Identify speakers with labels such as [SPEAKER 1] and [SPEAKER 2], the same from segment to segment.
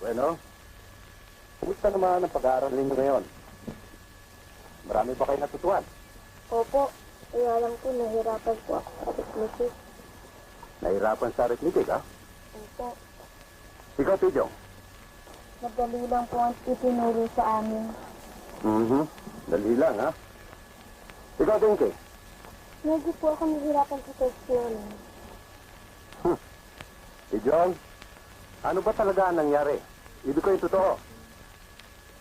[SPEAKER 1] Bueno, kumusta naman ang pag-aaral ninyo ngayon? Marami ba kayo natutuhan?
[SPEAKER 2] Opo, kaya lang po nahirapan po ako sa arithmetic.
[SPEAKER 1] Nahirapan sa arithmetic, ha?
[SPEAKER 2] Opo,
[SPEAKER 1] Ikaw, Pidjong?
[SPEAKER 2] madali lang po ang itinuro sa amin.
[SPEAKER 1] Dali lang, ha? Ikaw, Dinky?
[SPEAKER 2] Medyo po ako nahirapan sa question.
[SPEAKER 1] Pidjong, ano ba talaga ang nangyari? Ibig ko yung totoo.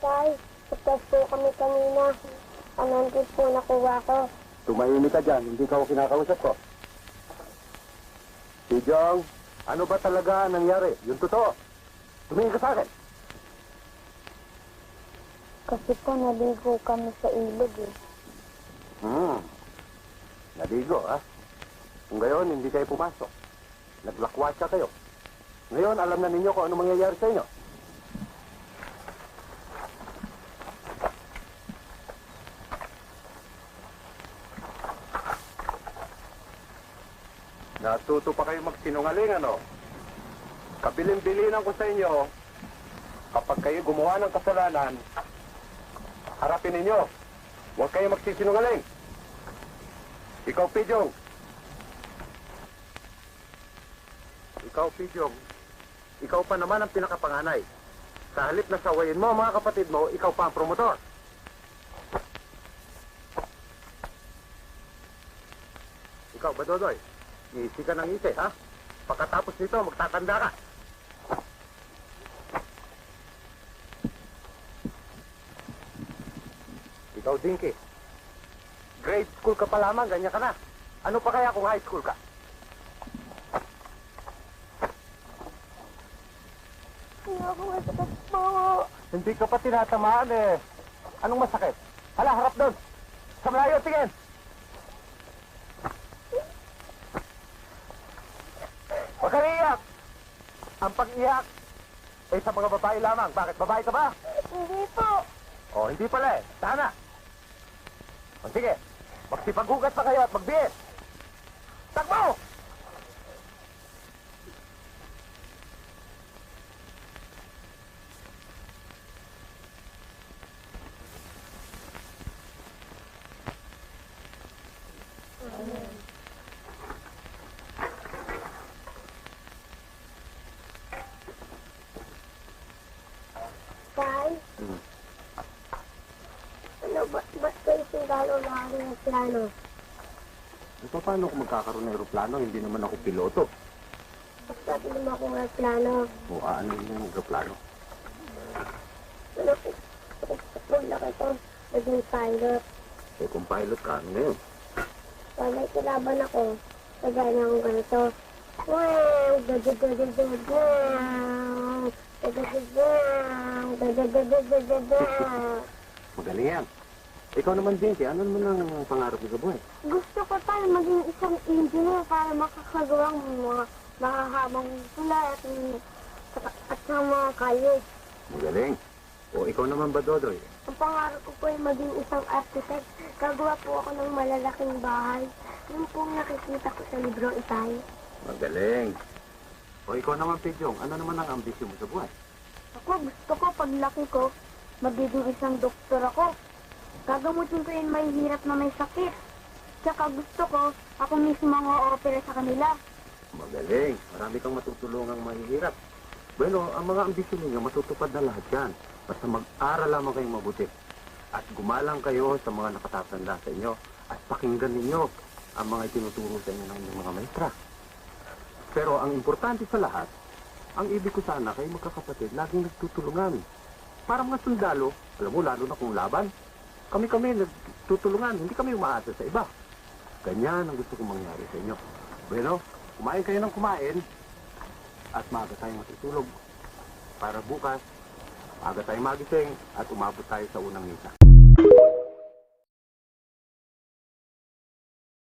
[SPEAKER 2] Tay, sa test po kami kanina. 100 po nakuha ko.
[SPEAKER 1] Tumahimik ka dyan, hindi ka ako kinakausap ko. Pidjong, ano ba talaga ang nangyari? Yung totoo. Tumingin ka sa akin.
[SPEAKER 2] Kasi po naligo kami sa ilog eh.
[SPEAKER 1] Naligo, ha? Kung gayon, hindi kayo pumasok. Naglakwatsa kayo. Ngayon, alam na ninyo kung ano mangyayari sa inyo. Natuto pa kayo magsinungaling, ano? Kabilin-bilinan ko sa inyo, kapag kayo gumawa ng kasalanan, harapin ninyo. Huwag kayo magsisinungaling. Ikaw, Pidjong. Ikaw, Pidjong. Ikaw pa naman ang pinakapanganay. Sa halip na sawayin mo, mga kapatid mo, ikaw pa ang promotor. Ikaw, Badodoy, iisi ka ng isi, ha? Pagkatapos nito, magtatanda ka. Ikaw, Dinky. Grade school ka pa lamang, ganyan ka na. Ano pa kaya kung high school ka?
[SPEAKER 2] Kaya ako masakit po.
[SPEAKER 1] Hindi ka pa tinatamaan eh. Anong masakit? Hala, harap doon. Sa malayo, tingin. Huwag ka iiyak. Ang pag-iyak ay sa mga babae lamang. Bakit? Babae ka ba?
[SPEAKER 2] Hindi po.
[SPEAKER 1] Oh, hindi pala eh. Sana. O sige, magsipaghugas na kayo at magbihis. Takbo!
[SPEAKER 2] Tay, ano ba? Ba't kayo sundalo na ako ng plano?
[SPEAKER 1] So, paano kung magkakaroon ng aeroplano? Hindi naman ako piloto.
[SPEAKER 2] Ba't sabi naman ako ng plano?
[SPEAKER 1] O, ano yung aeroplano?
[SPEAKER 2] Ano po? Kung laki ko, naging pilot.
[SPEAKER 1] Eh, kung pilot ka, ano ngayon?
[SPEAKER 2] Pag may kalaban ako, kagaya na akong ganito. Wow! Dadadadadadaw! Dadadadaw! Dadadadadadaw!
[SPEAKER 1] Magaling yan. Ikaw naman, Dinky, ano naman ang pangarap mo sa buhay?
[SPEAKER 2] Gusto ko tayo maging isang engineer para makakagawa ng mga makahabang tula at sa mga kalye.
[SPEAKER 1] Magaling. O, ikaw naman ba, Dodoy?
[SPEAKER 2] Ang pangarap ko po ay maging isang architect. Gagawa po ako ng malalaking bahay. Yung pong nakikita ko sa libro Itay.
[SPEAKER 1] Magaling. O, ikaw naman, Pidjong, ano naman ang ambisyon mo sa buhay?
[SPEAKER 2] Ako gusto ko paglaki ko, magiging isang doktor ako. Gagamutin ko yung may hirap na may sakit. Tsaka gusto ko, ako mismo ang o-opera sa kanila.
[SPEAKER 1] Magaling. Marami kang matutulungang mahihirap. Bueno, ang mga ambisyon ninyo, matutupad na lahat yan. Basta mag-aral lamang kayong mabuti. At gumalang kayo sa mga nakatatanda sa inyo. At pakinggan ninyo ang mga itinuturo sa inyo ng inyong mga maestra. Pero ang importante sa lahat, ang ibig ko sana kayo magkakapatid, laging nagtutulungan. Para mga sundalo, alam mo, lalo na kung laban, kami nagtutulungan, hindi kami umaasa sa iba. Ganyan ang gusto kong mangyari sa inyo. Bueno, kumain kayo ng kumain at maaga tayong matutulog. Para bukas, maaga tayong magising at umabot tayo sa unang misa.